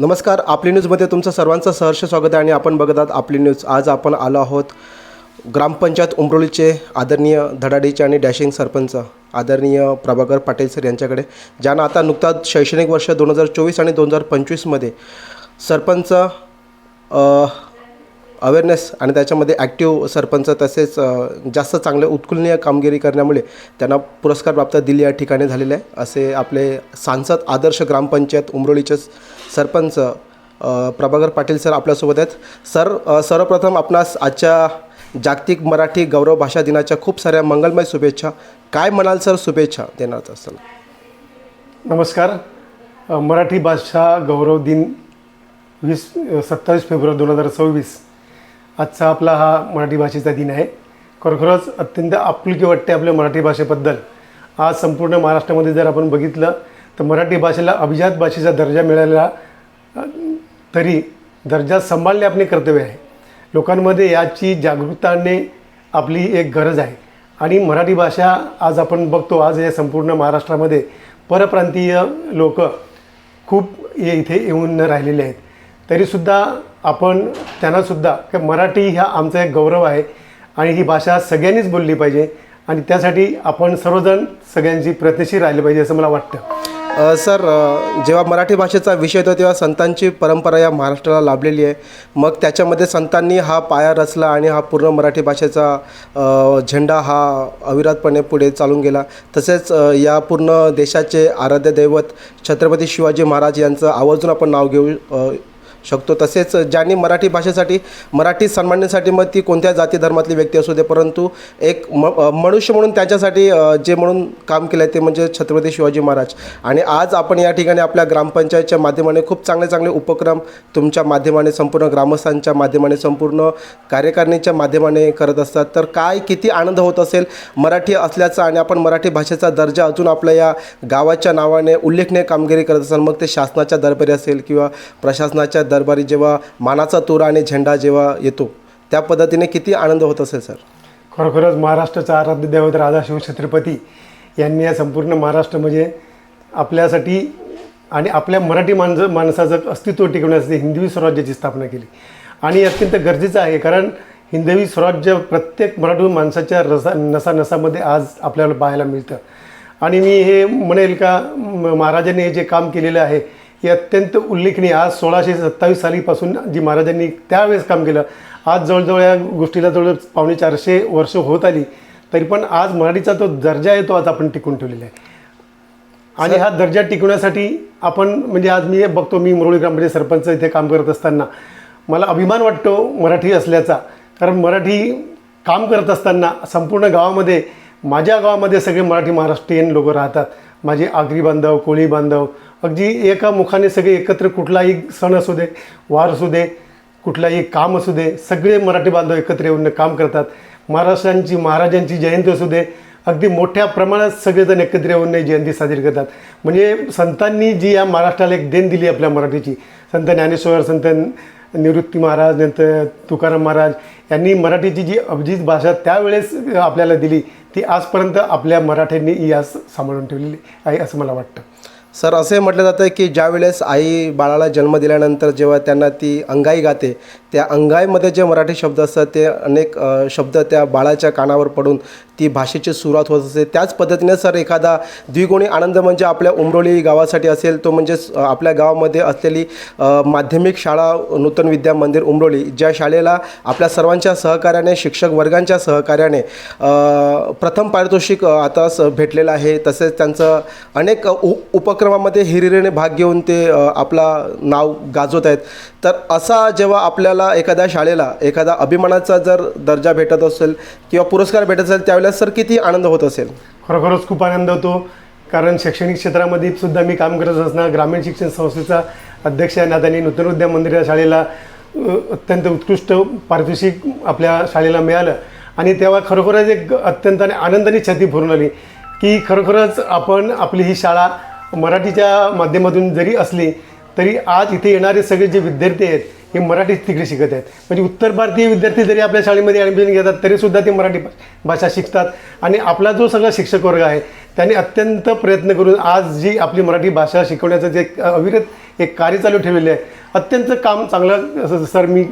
नमस्कार. आपली न्यूजमध्ये तुमचं सर्वांचं सहर्ष स्वागत आहे आणि आपण बघत आहात आपली न्यूज. आज आपण आलो आहोत ग्रामपंचायत उमरोलीचे आदरणीय धडाडीचे आणि डॅशिंग सरपंच आदरणीय प्रभाकर पाटील सर यांच्याकडे, ज्यांना आता नुकताच शैक्षणिक वर्ष 2024 आणि 2025मध्ये सरपंच अवेअरनेस आणि त्याच्यामध्ये ॲक्टिव्ह सरपंच तसेच जास्त चांगले उत्कृष्ट कामगिरी करण्यामुळे त्यांना पुरस्कार प्राप्त दिल्ली या ठिकाणी झालेले आहे. असे आपले सांसद आदर्श ग्रामपंचायत उमरोलीचे सरपंच प्रभाकर पाटील सर आपल्यासोबत आहेत. सर, सर्वप्रथम आपणास आजच्या जागतिक मराठी गौरव भाषा दिनाच्या खूप साऱ्या मंगलमय शुभेच्छा. काय म्हणाल सर शुभेच्छा देणार असाल? नमस्कार. मराठी भाषा गौरव दिन 27 फेब्रुवारी 2024 आजचा आपला हा मराठी भाषेचा दिन आहे. खरोखरच अत्यंत आपुलकी वाटते आपल्या मराठी भाषेबद्दल. आज संपूर्ण महाराष्ट्रामध्ये जर आपण बघितलं तर मराठी भाषेला अभिजात भाषेचा दर्जा मिळालेला तरी दर्जा सांभाळणे आपले कर्तव्य आहे. लोकांमध्ये याची जागरूकता आणणे आपली एक गरज आहे. आणि मराठी भाषा आज आपण बघतो, आज या संपूर्ण महाराष्ट्रामध्ये परप्रांतीय लोक खूप इथे येऊन राहिलेले आहेत. तरीसुद्धा आपण त्यांनासुद्धा की मराठी हा आमचा एक गौरव आहे आणि ही भाषा सगळ्यांनीच बोलली पाहिजे आणि त्यासाठी आपण सर्वजण सगळ्यांची प्रयत्नशील राहिले पाहिजे असं मला वाटतं. सर, जेव्हा मराठी भाषेचा विषय होता तेव्हा संतांची परंपरा या महाराष्ट्राला लाभलेली आहे. मग त्याच्यामध्ये संतांनी हा पाया रचला आणि हा पूर्ण मराठी भाषेचा झेंडा हा अविरतपणे पुढे चालून गेला. तसेच या पूर्ण देशाचे आराध्य दैवत छत्रपती शिवाजी महाराज यांचं आवर्जून आपण नाव घेऊ शकतो. तसेच ज्यांनी मराठी भाषेसाठी मराठी सन्मानण्यासाठी मग ती कोणत्या जाती धर्मातली व्यक्ती असू दे, परंतु एक मनुष्य म्हणून त्यांच्यासाठी जे म्हणून काम केलं आहे ते म्हणजे छत्रपती शिवाजी महाराज. आणि आज आपण या ठिकाणी आपल्या ग्रामपंचायतच्या माध्यमाने खूप चांगले चांगले उपक्रम तुमच्या माध्यमाने, संपूर्ण ग्रामस्थांच्या माध्यमाने, संपूर्ण कार्यकारिणीच्या माध्यमाने करत असतात. तर काय किती आनंद होत असेल मराठी असल्याचा आणि आपण मराठी भाषेचा दर्जा अजून आपल्या या गावाच्या नावाने उल्लेखनीय कामगिरी करत असाल. मग ते शासनाच्या दरबारी असेल किंवा प्रशासनाच्या दरबारी जेव्हा मानाचा तोरा आणि झेंडा जेव्हा येतो त्या पद्धतीने किती आनंद होत असेल सर? खरोखरच महाराष्ट्राचा आराध्य दैवत राजा शिवछत्रपती यांनी या संपूर्ण महाराष्ट्र म्हणजे आपल्यासाठी आणि आपल्या मराठी माणसाचं अस्तित्व टिकवण्यासाठी हिंदवी स्वराज्याची स्थापना केली आणि अत्यंत गरजेचं आहे. कारण हिंदवी स्वराज्य प्रत्येक मराठी माणसाच्या नसानसामध्ये आज आपल्याला पाहायला मिळतं. आणि मी हे म्हणेल का महाराजांनी हे जे काम केलेलं आहे हे अत्यंत उल्लेखनीय. आज 1627 सालीपासून जी महाराजांनी त्यावेळेस काम केलं, आज जवळजवळ या गोष्टीला जवळ 450 वर्ष होत आली, तरी पण आज मराठीचा तो दर्जा आहे तो आज आपण टिकून ठेवलेला आहे. आणि हा दर्जा टिकवण्यासाठी आपण म्हणजे आज मी बघतो, मी मुरळी ग्रामपंचायत सरपंच इथे काम करत असताना मला अभिमान वाटतो मराठी असल्याचा. कारण मराठी काम करत असताना संपूर्ण गावामध्ये, माझ्या गावामध्ये सगळे मराठी महाराष्ट्रीयन लोक राहतात. माझे आगरी बांधव, कोळी बांधव, अगदी एका मुखाने सगळे एकत्र, कुठलाही सण असू दे, वार असू दे, कुठलाही काम असू दे, सगळे मराठी बांधव एकत्र येऊन काम करतात. महाराजांची जयंती असू दे, अगदी मोठ्या प्रमाणात सगळेजण एकत्र येऊन जयंती साजरी करतात. म्हणजे संतांनी जी या महाराष्ट्राला एक देण दिली आपल्या मराठीची, संत ज्ञानेश्वर, संत निवृत्ती महाराज, नंतर तुकाराम महाराज यांनी मराठीची जी अभिजित भाषा त्यावेळेस आपल्याला दिली ती आजपर्यंत आपल्या मराठ्यांनी ही आज सांभाळून ठेवलेली आहे असं मला वाटतं. सर, असे म्हटलं जातं की ज्या वेळेस आई बाळाला जन्म दिल्यानंतर जेव्हा त्यांना ती अंगाई गाते, त्या अंगाईमध्ये जे मराठी शब्द असतात ते अनेक शब्द त्या बाळाच्या कानावर पडून ती भाषेची सुरुवात होत असते. त्याच पद्धतीने सर एखादा द्विगुणी आनंद म्हणजे आपल्या उमरोली गावासाठी असेल तो म्हणजे आपल्या गावामध्ये असलेली माध्यमिक शाळा नूतन विद्या मंदिर उमरोली, ज्या शाळेला आपल्या सर्वांच्या सहकार्याने, शिक्षक वर्गांच्या सहकार्याने प्रथम पारितोषिक आता भेटलेलं आहे. तसेच त्यांचं अनेक उपक्रमामध्ये हिरिरीने भाग घेऊन ते आपला नाव गाजवत आहेत. तर असा जेव्हा आपल्याला एखाद्या शाळेला एखादा अभिमानाचा जर दर्जा भेटत असेल किंवा पुरस्कार भेटत असेल त्यावेळेला सर किती आनंद होत असेल? खरोखरच खूप आनंद होतो. कारण शैक्षणिक क्षेत्रामध्ये सुद्धा मी काम करत असताना ग्रामीण शिक्षण संस्थेचा अध्यक्ष या नात्याने नूतन विद्या मंदिर या शाळेला अत्यंत उत्कृष्ट पारितोषिक आपल्या शाळेला मिळालं. आणि तेव्हा खरोखरच एक अत्यंत आनंदाने छाती भरून आली की खरोखरच आपण आपली ही शाळा मराठीच्या माध्यमातून जरी असली तरी आज इथे येणारे सगळे जे विद्यार्थी आहेत हे मराठीच तिकडे शिकत आहेत. म्हणजे उत्तर भारतीय विद्यार्थी जरी आपल्या शाळेमध्ये ॲडमिशन घेतात तरीसुद्धा ते मराठी भाषा शिकतात. आणि आपला जो सगळा शिक्षक वर्ग आहे त्यांनी अत्यंत प्रयत्न करून आज जी आपली मराठी भाषा शिकवण्याचं जे अविरत एक कार्य चालू ठेवलेले आहे, अत्यंत काम चांगलं असं सर मी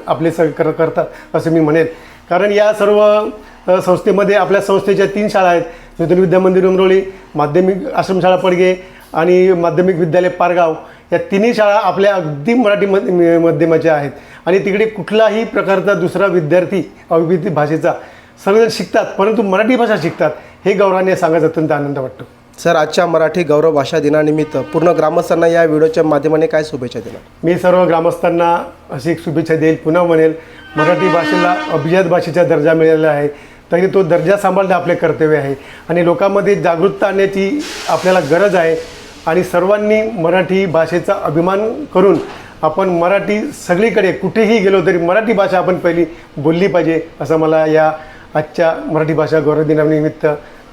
आपले करतात असं मी म्हणेन. कारण या सर्व संस्थेमध्ये आपल्या संस्थेच्या 3 शाळा आहेत. नूतन विद्या मंदिर उमरोळी, माध्यमिक आश्रमशाळा पडगे आणि माध्यमिक विद्यालय पारगाव, या तिन्ही शाळा आपल्या अगदी मराठी माध्यमाच्या आहेत. आणि तिकडे कुठलाही प्रकारचा दुसरा विद्यार्थी अविभूत भाषेचा सर्वजण शिकतात, परंतु मराठी भाषा शिकतात, हे गौरवाने सांगायचा अत्यंत आनंद वाटतो. सर, आजच्या मराठी गौरव भाषा दिनानिमित्त पूर्ण ग्रामस्थांना या व्हिडिओच्या माध्यमाने काय शुभेच्छा देणार? मी सर्व ग्रामस्थांना अशी एक शुभेच्छा देईल. पुन्हा म्हणेल, मराठी भाषेला अभिजात भाषेचा दर्जा मिळालेला आहे, तरी तो दर्जा सांभाळणे आपले कर्तव्य आहे. आणि लोकांमध्ये जागरूकता आणण्याची आपल्याला गरज आहे. आणि सर्वांनी मराठी भाषेचा अभिमान करून आपण मराठी सगळीकडे कुठेही गेलो तरी मराठी भाषा आपण पहिली बोलली पाहिजे, असं मला या आजच्या मराठी भाषा गौरव दिनानिमित्त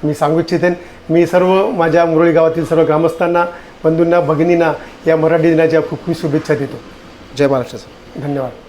मी सांगू इच्छितेन. मी सर्व माझ्या मुरळी गावातील सर्व ग्रामस्थांना, बंधूंना, भगिनींना या मराठी दिनाच्या खूप खूप शुभेच्छा देतो. जय महाराष्ट्र सर. धन्यवाद.